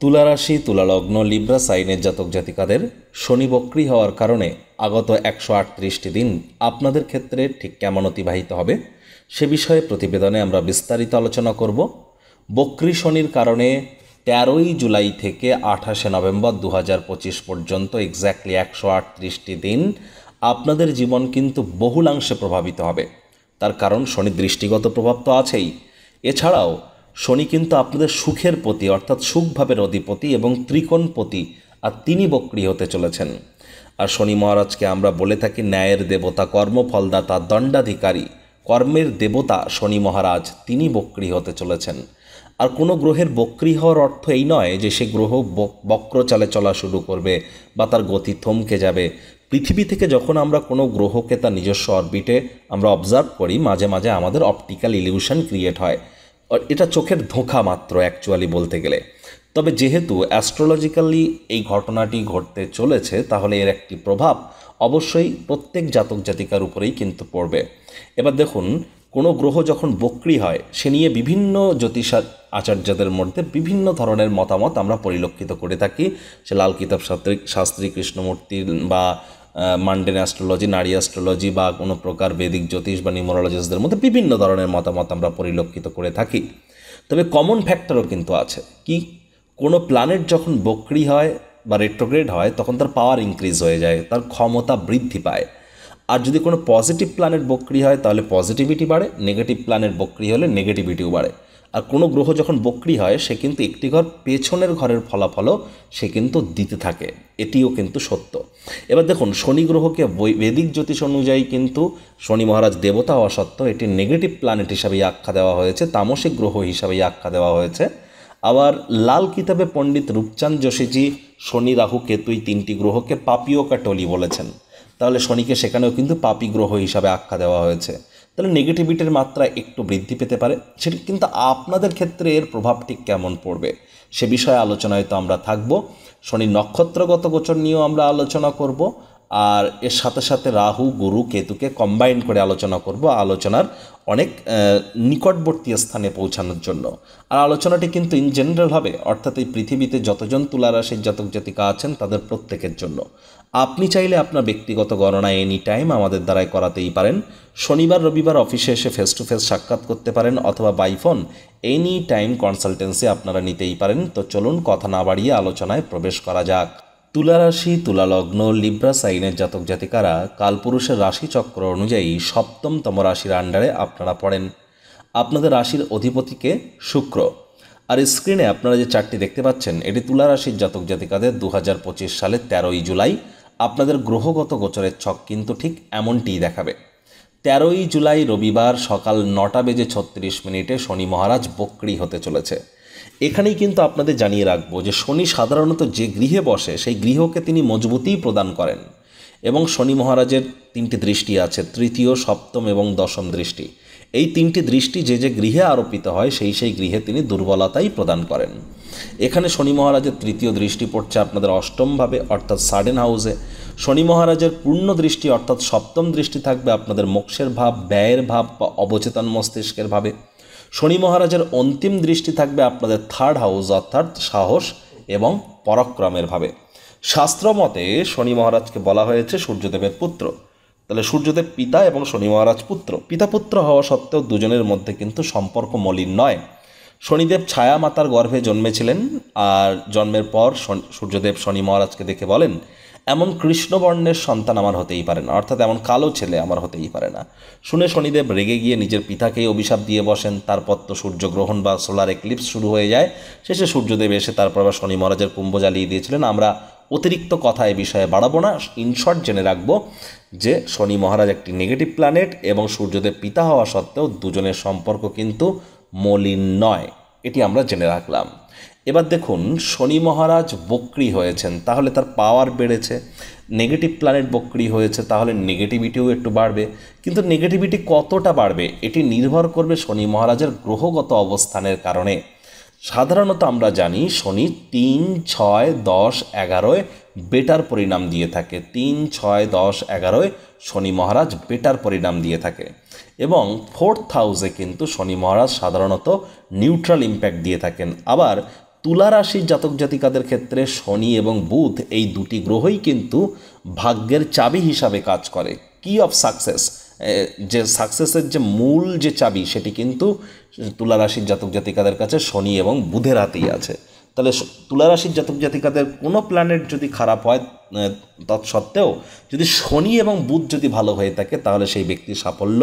তুলা রাশি, তুলা লগ্ন, লিব্রা সাইনের জাতক জাতিকাদের শনি বক্রী হওয়ার কারণে আগত 138টি দিন আপনাদের ক্ষেত্রে ঠিক কেমন অতিবাহিত হবে সে বিষয়ে প্রতিবেদনে আমরা বিস্তারিত আলোচনা করব। বক্রী শনির কারণে 13ই জুলাই থেকে 28শে নভেম্বর 2025 পর্যন্ত এক্স্যাক্টলি 138টি দিন আপনাদের জীবন কিন্তু বহুলাংশে প্রভাবিত হবে। তার কারণ শনির দৃষ্টিগত প্রভাব তো আছেই, এছাড়াও শনি কিন্তু আপনাদের সুখের প্রতি অর্থাৎ সুখভাবের অধিপতি এবং ত্রিকোণপতি, আর তিনি বক্রী হতে চলেছেন। আর শনি মহারাজকে আমরা বলে থাকি ন্যায়ের দেবতা, কর্মফলদাতা, দণ্ডাধিকারী, কর্মের দেবতা শনি মহারাজ তিনি বক্রী হতে চলেছেন। আর কোনো গ্রহের বক্রী হওয়ার অর্থ এই নয় যে সে গ্রহ বক্র চালে চলা শুরু করবে বা তার গতি থমকে যাবে। পৃথিবী থেকে যখন আমরা কোনো গ্রহকে তার নিজস্ব অরবিটে আমরা অবজার্ভ করি, মাঝে মাঝে আমাদের অপটিক্যাল ইলিউশন ক্রিয়েট হয়, এটা চোখের ধোঁকা মাত্র অ্যাকচুয়ালি বলতে গেলে। তবে যেহেতু অ্যাস্ট্রোলজিক্যালি এই ঘটনাটি ঘটতে চলেছে, তাহলে এর একটি প্রভাব অবশ্যই প্রত্যেক জাতক জাতিকার উপরেই কিন্তু পড়বে। এবার দেখুন, কোনো গ্রহ যখন বক্রী হয় সে নিয়ে বিভিন্ন জ্যোতিষ আচার্যদের মধ্যে বিভিন্ন ধরনের মতামত আমরা পরিলক্ষিত করে থাকি। সে লাল কিতাব শাস্ত্রী কৃষ্ণমূর্তির বা মান্ডেন অ্যাস্ট্রোলজি, নারী অ্যাস্ট্রোলজি বা কোনো প্রকার বৈদিক জ্যোতিষ বা নিউমোরোলজিস্টদের মধ্যে বিভিন্ন ধরনের মতামত আমরা পরিলক্ষিত করে থাকি। তবে কমন ফ্যাক্টরও কিন্তু আছে, কি কোনো প্ল্যানেট যখন বক্রী হয় বা রেট্রোগ্রেড হয় তখন তার পাওয়ার ইনক্রিজ হয়ে যায়, তার ক্ষমতা বৃদ্ধি পায়। আর যদি কোনো পজিটিভ প্ল্যানেট বক্রী হয় তাহলে পজিটিভিটি বাড়ে, নেগেটিভ প্ল্যানেট বক্রী হলে নেগেটিভিটিও বাড়ে। আর কোনো গ্রহ যখন বক্রী হয় সে কিন্তু একটি ঘর পেছনের ঘরের ফলাফলও সে কিন্তু দিতে থাকে, এটিও কিন্তু সত্য। এবার দেখুন, শনি গ্রহকে বৈদিক জ্যোতিষ অনুযায়ী কিন্তু শনি মহারাজ দেবতা হওয়া সত্ত্বেও এটি নেগেটিভ প্ল্যানেট হিসাবেই আখ্যা দেওয়া হয়েছে, তামসিক গ্রহ হিসাবেই আখ্যা দেওয়া হয়েছে। আবার লাল কিতাবে পণ্ডিত রূপচাঁদ যোশীজি শনি, রাহু, কেতু এই তিনটি গ্রহকে পাপীয় কাটলি বলেছেন। তাহলে শনিকে সেখানেও কিন্তু পাপী গ্রহ হিসাবে আখ্যা দেওয়া হয়েছে। তাহলে নেগেটিভিটির মাত্রা একটু বৃদ্ধি পেতে পারে, সেটা কিন্তু আপনাদের ক্ষেত্রে এর প্রভাব ঠিক কেমন পড়বে সে বিষয়ে আলোচনায় তো আমরা থাকব। শনি নক্ষত্রগত গোচর নিয়েও আমরা আলোচনা করব, আর এর সাথে সাথে রাহু, গুরু, কেতুকে কম্বাইন করে আলোচনা করব আলোচনার অনেক নিকটবর্তী স্থানে পৌঁছানোর জন্য। আর আলোচনাটি কিন্তু ইন জেনারেল হবে, অর্থাৎ এই পৃথিবীতে যতজন তুলা রাশির জাতক জাতিকা আছেন তাদের প্রত্যেকের জন্য। আপনি চাইলে আপনার ব্যক্তিগত গণনা এনি টাইম আমাদের দ্বারাই করাতেই পারেন। শনিবার রবিবার অফিসে এসে ফেস টু ফেস সাক্ষাৎ করতে পারেন, অথবা by phone any time consultancy আপনারা নিতেই পারেন। তো চলুন কথা না বাড়িয়ে আলোচনায় প্রবেশ করা যাক। তুলা রাশি, তুলা লগ্ন, লিব্রা সাইনের জাতক জাতিকারা কালপুরুষের রাশিচক্র অনুযায়ী সপ্তমতম রাশির আন্ডারে আপনারা পড়েন। আপনাদের রাশির অধিপতিকে শুক্র। আর স্ক্রিনে আপনারা যে চারটি দেখতে পাচ্ছেন এটি তুলা রাশির জাতক জাতিকাদের 2025 সালের 13ই জুলাই আপনাদের গ্রহগত গোচরের ছক কিন্তু ঠিক এমনটিই দেখাবে। 13ই জুলাই রবিবার সকাল 9:36 শনি মহারাজ বক্রী হতে চলেছে। এখানেই কিন্তু আপনাদের জানিয়ে রাখবো যে শনি সাধারণত যে গৃহে বসে সেই গৃহকে তিনি মজবুতিই প্রদান করেন, এবং শনি মহারাজের তিনটি দৃষ্টি আছে, তৃতীয়, সপ্তম এবং দশম দৃষ্টি। এই তিনটি দৃষ্টি যে যে গৃহে আরোপিত হয় সেই গৃহে তিনি দুর্বলতাই প্রদান করেন। এখানে শনি মহারাজের তৃতীয় দৃষ্টি পড়ছে আপনাদের অষ্টমভাবে অর্থাৎ সাডেন হাউসে। শনি মহারাজের পূর্ণ দৃষ্টি অর্থাৎ সপ্তম দৃষ্টি থাকবে আপনাদের মোক্ষের ভাব, ব্যয়ের ভাব বা অবচেতন মস্তিষ্কের ভাবে। শনি মহারাজের অন্তিম দৃষ্টি থাকবে আপনাদের থার্ড হাউস অর্থাৎ সাহস এবং পরাক্রমের ভাবে। শাস্ত্রমতে শনি মহারাজকে বলা হয়েছে সূর্যদেবের পুত্র। তাহলে সূর্যদেব পিতা এবং শনি মহারাজ পুত্র। পিতা পুত্র হওয়া সত্ত্বেও দুজনের মধ্যে কিন্তু সম্পর্ক মলিন নয়। শনিদেব ছায়া মাতার গর্ভে জন্মেছিলেন, আর জন্মের পর সূর্যদেব শনি মহারাজকে দেখে বলেন, এমন কৃষ্ণবর্ণের সন্তান আমার হতেই পারে না, অর্থাৎ এমন কালো ছেলে আমার হতেই পারে না। শুনে শনিদেব রেগে গিয়ে নিজের পিতাকেই অভিশাপ দিয়ে বসেন। তারপর তো সূর্যগ্রহণ বা সোলার এক্লিপস শুরু হয়ে যায়। শেষে সূর্যদেব এসে তারপর আবার শনি মহারাজের কুম্ভ জ্বালিয়ে দিয়েছিলেন। আমরা অতিরিক্ত কথা এ বিষয়ে বাড়াবো না, ইনশর্ট জেনে রাখবো যে শনি মহারাজ একটি নেগেটিভ প্ল্যানেট এবং সূর্যদেব পিতা হওয়া সত্ত্বেও দুজনের সম্পর্ক কিন্তু মলিন নয়, এটি আমরা জেনে রাখলাম। এবার দেখুন, শনি মহারাজ বক্রী হয়েছেন তাহলে তার পাওয়ার বেড়েছে। নেগেটিভ প্ল্যানেট বক্রী হয়েছে তাহলে নেগেটিভিটিও একটু বাড়বে, কিন্তু নেগেটিভিটি কতটা বাড়বে এটি নির্ভর করবে শনি মহারাজের গ্রহগত অবস্থানের কারণে। সাধারণত আমরা জানি শনি 3, 6, 10, 11 বেটার পরিণাম দিয়ে থাকে। 3, 6, 10, 11 শনি মহারাজ বেটার পরিণাম দিয়ে থাকে, এবং 4th হাউসে কিন্তু শনি মহারাজ সাধারণত নিউট্রাল ইম্প্যাক্ট দিয়ে থাকেন। আবার তুলা রাশির জাতক জাতিকাদের ক্ষেত্রে শনি এবং বুধ এই দুটি গ্রহই কিন্তু ভাগ্যের চাবি হিসাবে কাজ করে। কি অফ সাকসেস, যে সাকসেসের যে মূল যে চাবি সেটি কিন্তু তুলা রাশির জাতক জাতিকাদের কাছে শনি এবং বুধের হাতেই আছে। তাহলে তুলা রাশির জাতক জাতিকাদের কোনো প্ল্যানেট যদি খারাপ হয় তৎসত্ত্বেও যদি শনি এবং বুধ যদি ভালো হয়ে থাকে তাহলে সেই ব্যক্তির সাফল্য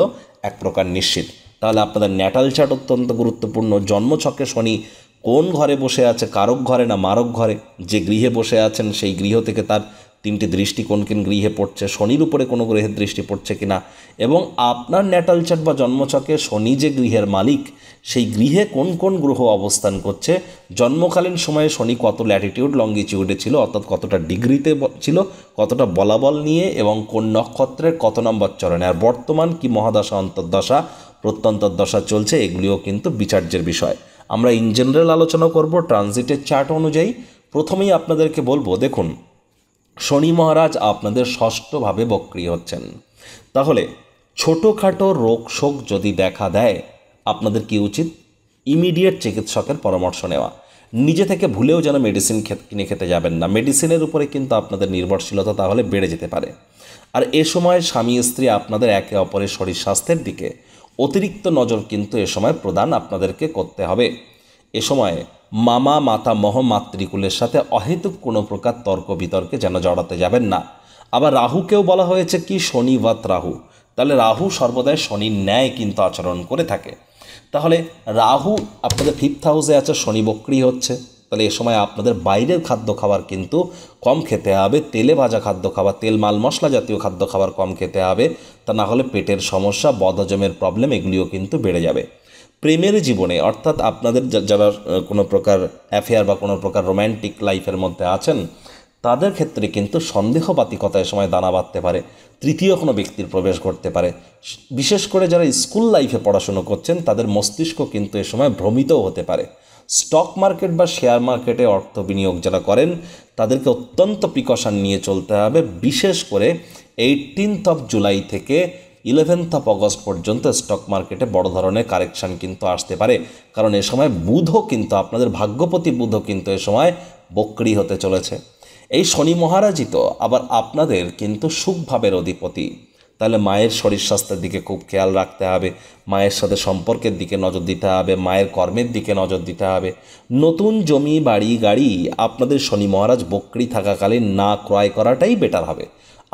এক প্রকার নিশ্চিত। তাহলে আপনাদের ন্যাটাল চার্ট অত্যন্ত গুরুত্বপূর্ণ। জন্মছকে শনি কোন ঘরে বসে আছে, কারক ঘরে না মারক ঘরে, যে গৃহে বসে আছেন সেই গৃহ থেকে তার তিনটি দৃষ্টি কোন কোন গৃহে পড়ছে, শনির উপরে কোনো গ্রহের দৃষ্টি পড়ছে কিনা, এবং আপনার ন্যাটাল চার্ট বা জন্মছকে শনি যে গৃহের মালিক সেই গৃহে কোন কোন গ্রহ অবস্থান করছে, জন্মকালীন সময়ে শনি কত ল্যাটিটিউড লঙ্গিটিউডে ছিল, অর্থাৎ কতটা ডিগ্রিতে ছিল, কতটা বলাবল নিয়ে, এবং কোন নক্ষত্রের কত নম্বর চরণে, আর বর্তমান কি মহাদশা অন্তর্দশা প্রত্যন্তর্দশা চলছে, এগুলিও কিন্তু বিচার্যের বিষয়। আমরা ইন জেনারেল আলোচনা করব ট্রানজিটের চার্ট অনুযায়ী। প্রথমেই আপনাদেরকে বলবো, দেখুন শনি মহারাজ আপনাদের ষষ্ঠভাবে বক্রী হচ্ছেন। তাহলে ছোটোখাটো রোগ শোক যদি দেখা দেয় আপনাদের কি উচিত? ইমিডিয়েট চিকিৎসকের পরামর্শ নেওয়া। নিজে থেকে ভুলেও যেন মেডিসিন কিনে খেতে যাবেন না। মেডিসিনের উপরে কিন্তু আপনাদের নির্ভরশীলতা তাহলে বেড়ে যেতে পারে। আর এ সময় স্বামী স্ত্রী আপনাদের একে অপরের শরীর স্বাস্থ্যের দিকে অতিরিক্ত নজর কিন্তু এ সময় প্রদান আপনাদেরকে করতে হবে। এ সময় মামা মাতামহ মাতৃকুলের সাথে অহেতুক কোনো প্রকার তর্ক বিতর্কে যেন জড়াতে যাবেন না। আবার রাহুকেও বলা হয়েছে কি শনিবাত রাহু, তাহলে রাহু সর্বদাই শনির ন্যায় কিন্তু আচরণ করে থাকে। তাহলে রাহু আপনাদের 5th হাউসে আছে, শনি বক্রী হচ্ছে। তাহলে এ সময় আপনাদের বাইরের খাদ্য খাবার কিন্তু কম খেতে হবে, তেলে ভাজা খাদ্য খাবার, তেল মাল মশলা জাতীয় খাদ্য খাবার কম খেতে হবে, তা না হলে পেটের সমস্যা, বদহজমের প্রবলেম এগুলিও কিন্তু বেড়ে যাবে। প্রেমের জীবনে অর্থাৎ আপনাদের যারা কোনো প্রকার অ্যাফেয়ার বা কোনো প্রকার রোম্যান্টিক লাইফের মধ্যে আছেন তাদের ক্ষেত্রে কিন্তু সন্দেহবাতিকতা এ সময় দানা বাঁধতে পারে, তৃতীয় কোনো ব্যক্তির প্রবেশ ঘটতে পারে। বিশেষ করে যারা স্কুল লাইফে পড়াশুনো করছেন তাদের মস্তিষ্ক কিন্তু এ সময় ভ্রমিতও হতে পারে। স্টক মার্কেট বা শেয়ার মার্কেটে অর্থ বিনিয়োগ যারা করেন তাদেরকে অত্যন্ত প্রিকশন নিয়ে চলতে হবে। বিশেষ করে 18 জুলাই থেকে 11 অগস্ট পর্যন্ত স্টক মার্কেটে বড় ধরনের কারেকশান কিন্তু আসতে পারে, কারণ এ সময় বুধও কিন্তু আপনাদের ভাগ্যপতি বুধও কিন্তু এ সময় বক্রী হতে চলেছে। এই শনি মহারাজই তো আবার আপনাদের কিন্তু সুখভাবের অধিপতি। তাহলে মায়ের শরীর স্বাস্থ্যের দিকে খুব খেয়াল রাখতে হবে, মায়ের সাথে সম্পর্কের দিকে নজর দিতে হবে, মায়ের কর্মের দিকে নজর দিতে হবে। নতুন জমি বাড়ি গাড়ি আপনাদের শনি মহারাজ বক্রী থাকাকালীন না ক্রয় করাটাই বেটার হবে।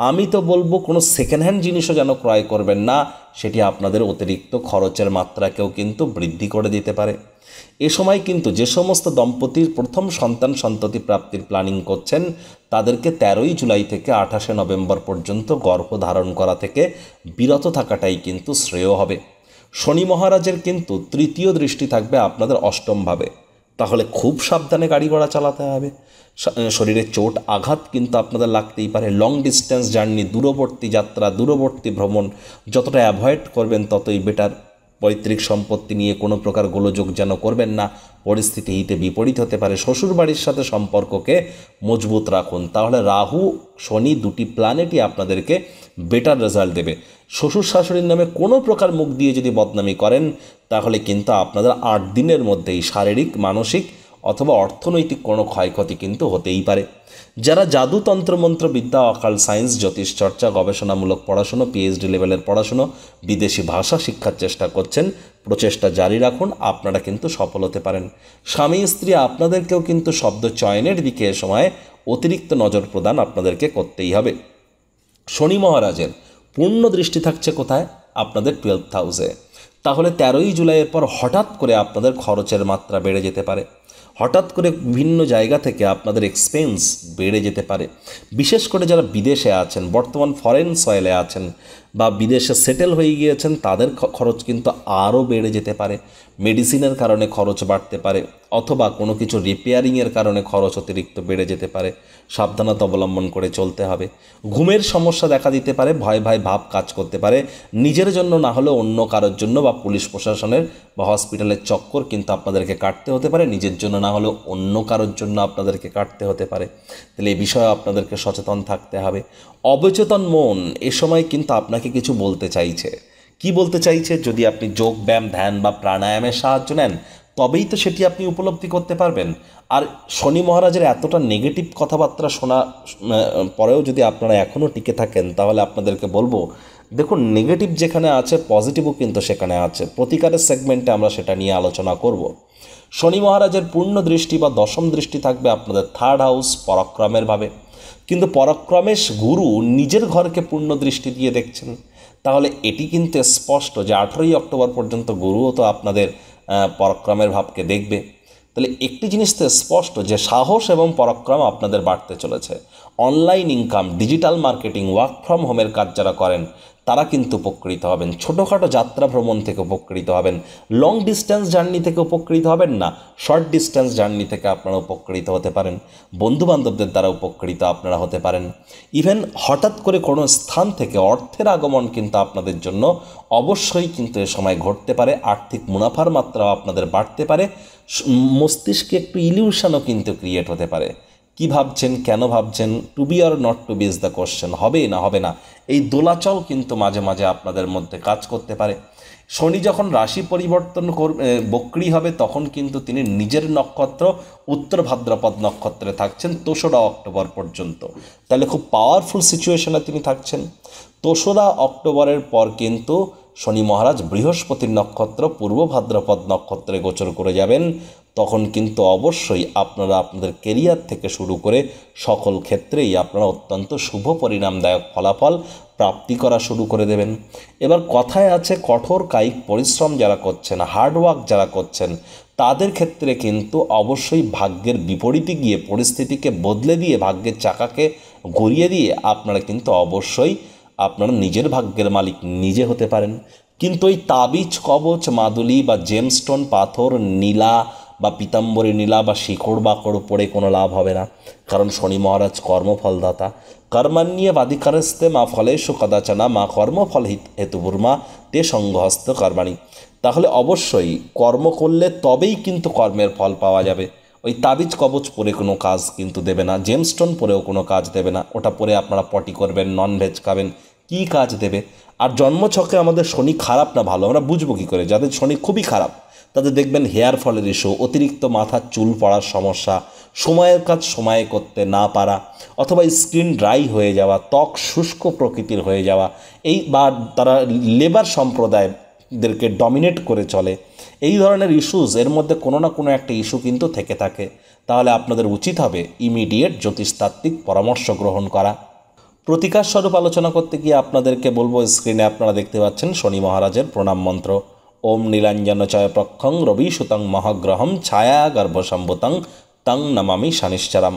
আমি তো বলবো কোনো সেকেন্ড হ্যান্ড জিনিসও যেন ক্রয় করবেন না, সেটি আপনাদের অতিরিক্ত খরচের মাত্রাকেও কিন্তু বৃদ্ধি করে দিতে পারে। এ সময় কিন্তু যে সমস্ত দম্পতির প্রথম সন্তান সন্ততি প্রাপ্তির প্ল্যানিং করছেন তাদেরকে 13 জুলাই থেকে 28 নভেম্বর পর্যন্ত গর্ভধারণ করা থেকে বিরত থাকাটাই কিন্তু শ্রেয় হবে। শনি মহারাজের কিন্তু তৃতীয় দৃষ্টি থাকবে আপনাদের অষ্টমভাবে, তাহলে খুব সাবধানে গাড়ি ঘোড়া চালাতে হবে। শরীরে চোট আঘাত কিন্তু আপনাদের লাগতেই পারে। লং ডিস্টেন্স জার্নি, দূরবর্তী যাত্রা, দূরবর্তী ভ্রমণ যতটা অ্যাভয়েড করবেন ততই বেটার। পৈতৃক সম্পত্তি নিয়ে কোনো প্রকার গোলযোগ যেন করবেন না, পরিস্থিতি হিতে বিপরীত হতে পারে। শ্বশুরবাড়ির সাথে সম্পর্ককে মজবুত রাখুন, তাহলে রাহু শনি দুটি প্ল্যানেটই আপনাদেরকে বেটার রেজাল্ট দেবে। শ্বশুর শাশুড়ির নামে কোনো প্রকার মুখ দিয়ে যদি বদনামি করেন তাহলে কিন্তু আপনাদের 8 দিনের মধ্যেই শারীরিক, মানসিক অথবা অর্থনৈতিক কোনো ক্ষয়ক্ষতি কিন্তু হতেই পারে। যারা জাদু তন্ত্রমন্ত্র বিদ্যা, অকাল্ট সায়েন্স, জ্যোতিষ চর্চা, গবেষণামূলক পড়াশুনো, পিএইচডি লেভেলের পড়াশুনো, বিদেশি ভাষা শিক্ষার চেষ্টা করছেন, প্রচেষ্টা জারি রাখুন, আপনারা কিন্তু সফল হতে পারেন। স্বামী স্ত্রী আপনাদেরকেও কিন্তু শব্দ চয়নের দিকে এ সময় অতিরিক্ত নজর প্রদান আপনাদেরকে করতেই হবে। শনি মহারাজের পূর্ণ দৃষ্টি থাকছে কোথায়? আপনাদের 12th হাউসে। তাহলে 13 জুলাইয়ের পর হঠাৎ করে আপনাদের খরচের মাত্রা বেড়ে যেতে পারে, হঠাৎ করে বিভিন্ন জায়গা থেকে আপনাদের এক্সপেন্স বেড়ে যেতে পারে। বিশেষ করে যারা বিদেশে আছেন, বর্তমান ফরেন সয়েলে আছেন বা বিদেশে সেটেল হয়ে গিয়েছেন তাদের খরচ কিন্তু আরও বেড়ে যেতে পারে। মেডিসিনের কারণে খরচ বাড়তে পারে, অথবা কোনো কিছু রিপেয়ারিংয়ের কারণে খরচ অতিরিক্ত বেড়ে যেতে পারে। সাবধানতা অবলম্বন করে চলতে হবে। ঘুমের সমস্যা দেখা দিতে পারে, ভয় ভয় ভাব কাজ করতে পারে। নিজের জন্য না হলে অন্য কারোর জন্য বা পুলিশ প্রশাসনের বা হসপিটালের চক্কর কিন্তু আপনাদেরকে কাটতে হতে পারে, নিজের জন্য না হলেও অন্য কারোর জন্য আপনাদেরকে কাটতে হতে পারে। তাহলে এই বিষয়ে আপনাদেরকে সচেতন থাকতে হবে। অবচেতন মন এ সময় কিন্তু আপনাকে কিছু বলতে চাইছে। কি বলতে চাইছে? যদি আপনি যোগ ব্যায়াম, ধ্যান বা প্রাণায়ামের সাহায্য নেন তবেই তো সেটি আপনি উপলব্ধি করতে পারবেন। আর শনি মহারাজের এতটা নেগেটিভ কথাবার্তা শোনা পরেও যদি আপনারা এখনও টিকে থাকেন, তাহলে আপনাদেরকে বলবো, দেখুন নেগেটিভ যেখানে আছে পজিটিভও কিন্তু সেখানে আছে। প্রতিকারের সেগমেন্টে আমরা সেটা নিয়ে আলোচনা করব। শনি মহারাজের পূর্ণ দৃষ্টি বা দশম দৃষ্টি থাকবে আপনাদের থার্ড হাউস পরাক্রমের ভাবে, কিন্তু পরাক্রমেশ গুরু নিজের ঘরকে পূর্ণ দৃষ্টি দিয়ে দেখছেন। তাহলে এটি কিন্তু স্পষ্ট যে 18ই অক্টোবর পর্যন্ত গুরুও তো আপনাদের পরাক্রমের ভাবকে দেখবে। তাহলে একটি জিনিস তো স্পষ্ট যে সাহস এবং পরাক্রম আপনাদের বাড়তে চলেছে। Online income, digital marketing, work from হোমের কাজ যারা করেন তারা কিন্তু উপকৃত হবেন। ছোটোখাটো যাত্রা ভ্রমণ থেকে উপকৃত হবেন। লং ডিস্টেন্স জার্নি থেকে উপকৃত হবেন না, শর্ট ডিস্টেন্স জার্নি থেকে আপনারা উপকৃত হতে পারেন। বন্ধুবান্ধবদের দ্বারা উপকৃত আপনারা হতে পারেন। ইভেন হঠাৎ করে কোনো স্থান থেকে অর্থের আগমন কিন্তু আপনাদের জন্য অবশ্যই কিন্তু এ সময় ঘটতে পারে। আর্থিক মুনাফার মাত্রাও আপনাদের বাড়তে পারে। মস্তিষ্কে একটু ইলিউশনও কিন্তু ক্রিয়েট হতে পারে। কি ভাবছেন, কেন ভাবছেন, to be or not to be is the question, হবে না হবে না, এই দোলাচল কিন্তু মাঝে মাঝে আপনাদের মধ্যে কাজ করতে পারে। শনি যখন রাশি পরিবর্তন বক্রী হবে তখন কিন্তু তিনি নিজের নক্ষত্র উত্তর ভাদ্রপদ নক্ষত্রে থাকছেন 3রা অক্টোবর পর্যন্ত। তাহলে খুব পাওয়ারফুল সিচুয়েশনে তিনি থাকছেন। 3রা অক্টোবরের পর কিন্তু শনি মহারাজ বৃহস্পতির নক্ষত্র পূর্ব ভাদ্রপদ নক্ষত্রে গোচর করে যাবেন। তখন কিন্তু অবশ্যই আপনারা আপনাদের কেরিয়ার থেকে শুরু করে সকল ক্ষেত্রেই আপনারা অত্যন্ত শুভ পরিণামদায়ক ফলাফল প্রাপ্তি করা শুরু করে দেবেন। এবার কথায় আছে, কঠোর কায়িক পরিশ্রম যারা করছেন, হার্ডওয়ার্ক যারা করছেন, তাদের ক্ষেত্রে কিন্তু অবশ্যই ভাগ্যের বিপরীতে গিয়ে পরিস্থিতিকে বদলে দিয়ে ভাগ্যের চাকাকে ঘুরিয়ে দিয়ে আপনারা কিন্তু অবশ্যই আপনারা নিজের ভাগ্যের মালিক নিজে হতে পারেন। কিন্তু ওই তাবিজ, কবচ, মাদুলি বা জেমস্টোন পাথর, নীলা বা পীতাম্বরী নীলা বা শিকড় বাকড় পড়ে কোনো লাভ হবে না। কারণ শনি মহারাজ কর্মফলদাতা। কর্মান্যে বাধিকারস্তে মা ফলেষু কদাচনা মা কর্মফল হেতুর্মা তে সঙ্গহস্ত কর্মাণী। তাহলে অবশ্যই কর্ম করলে তবেই কিন্তু কর্মের ফল পাওয়া যাবে। ওই তাবিজ কবচ পরে কোনো কাজ কিন্তু দেবে না, জেমস্টোন পরেও কোনো কাজ দেবে না। ওটা পরে আপনারা পটি করবেন, ননভেজ খাবেন, কী কাজ দেবে? আর জন্মছকে আমাদের শনি খারাপ না ভালো আমরা বুঝবো কী করে? যাদের শনি খুবই খারাপ তাদের দেখবেন হেয়ার ফলের ইস্যু, অতিরিক্ত মাথার চুল পড়ার সমস্যা, সময়ের কাজ সময়ে করতে না পারা, অথবা স্কিন ড্রাই হয়ে যাওয়া, ত্বক শুষ্ক প্রকৃতির হয়ে যাওয়া, এই বা তারা লেবার সম্প্রদায়দেরকে ডমিনেট করে চলে, এই ধরনের ইস্যুস এর মধ্যে কোনো না কোনো একটা ইস্যু কিন্তু থেকে থাকে। তাহলে আপনাদের উচিত হবে ইমিডিয়েট জ্যোতিষতাত্ত্বিক পরামর্শ গ্রহণ করা। প্রতিকার স্বরূপ আলোচনা করতে গিয়ে আপনাদেরকে বলবো, স্ক্রিনে আপনারা দেখতে পাচ্ছেন শনি মহারাজের প্রণাম মন্ত্র। ওম নীলাঞ্জন চয় প্রক্ষং রবি সুতং মহাগ্রহম ছায়া গর্ভসম্ভূতং তং নমামি শনিশ্চরম।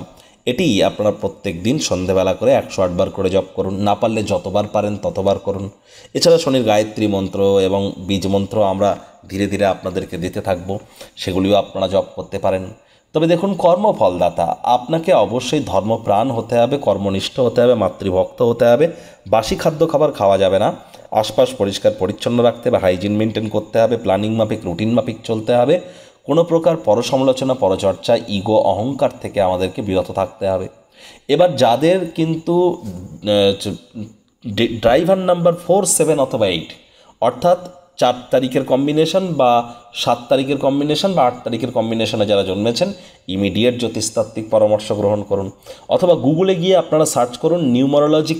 এটি আপনারা প্রত্যেক দিন সন্ধেবেলা করে 108 বার করে জপ করুন। না পারলে যতবার পারেন ততবার করুন। এছাড়া শনির গায়ত্রী মন্ত্র এবং বীজ মন্ত্র আমরা ধীরে ধীরে আপনাদেরকে দিতে থাকবো, সেগুলিও আপনারা জপ করতে পারেন। তবে দেখুন, কর্মফলদাতা, আপনাকে অবশ্যই ধর্মপ্রাণ হতে হবে, কর্মনিষ্ঠ হতে হবে, মাতৃভক্ত হতে হবে। বাসি খাদ্য খাবার খাওয়া যাবে না। আশপাশ পরিষ্কার পরিচ্ছন্ন রাখতে হবে, হাইজিন মেনটেন করতে হবে, প্ল্যানিং মাফিক রুটিন মাফিক চলতে হবে। কোনো প্রকার পরসমালোচনা, পরচর্চা, ইগো, অহংকার থেকে আমাদেরকে বিরত থাকতে হবে। এবার যাদের কিন্তু ড্রাইভার নাম্বার 4, 7 অথবা 8, অর্থাৎ 4 তারিখের কম্বিনেশন বা 7 তারিখের কম্বিনেশন বা 8 তারিখের কম্বিনেশনে যারা জন্মেছেন, ইমিডিয়েট জ্যোতিষতাত্ত্বিক পরামর্শ গ্রহণ করুন। অথবা গুগলে গিয়ে আপনারা সার্চ করুন নিউমারোলজি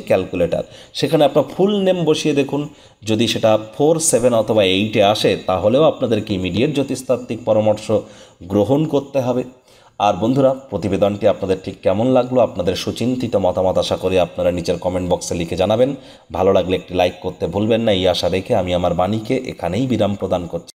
ক্যালকুলেটর। সেখানে আপনার ফুল নেম বসিয়ে দেখুন, যদি সেটা 4, 7 অথবা 8-এ আসে তাহলেও আপনাদেরকে ইমিডিয়েট জ্যোতিষতাত্ত্বিক পরামর্শ গ্রহণ করতে হবে। আর বন্ধুরা, প্রতিবেদনটি আপনাদের ঠিক কেমন লাগলো, আপনাদের সুচিন্তিত মতামত আশা করি আপনারা নিচের কমেন্ট বক্সে লিখে জানাবেন। ভালো লাগলে একটি লাইক করতে ভুলবেন না। এই আশা রেখে আমি আমার বাণীকে এখানেই বিরাম প্রদান করছি।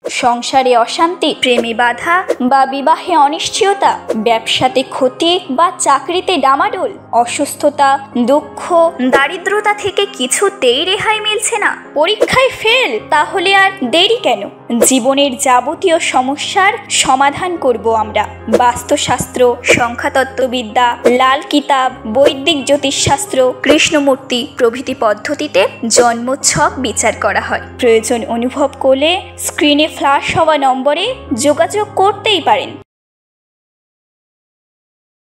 সংসারে অশান্তি, প্রেমে বাধা বা বিবাহে অনিশ্চয়তা, ব্যবসাতে ক্ষতি বা চাকরিতে ডামাডোল, অসুস্থতা, দুঃখ, দারিদ্রতা থেকে কিছুতেই রেহাই মিলছে না, পরীক্ষায় ফেল, তাহলে আর দেরি কেন? জীবনের যাবতীয় সমস্যার সমাধান করব আমরা। বাস্তুশাস্ত্র, সংখ্যাতত্ত্ববিদ্যা, লাল কিতাব, বৈদিক জ্যোতিষশাস্ত্র, কৃষ্ণমূর্তি প্রভৃতি পদ্ধতিতে জন্মছক বিচার করা হয়। প্রয়োজন অনুভব করলে স্ক্রিনে ফ্ল্যাশ হওয়া নম্বরে যোগাযোগ করতেই পারেন।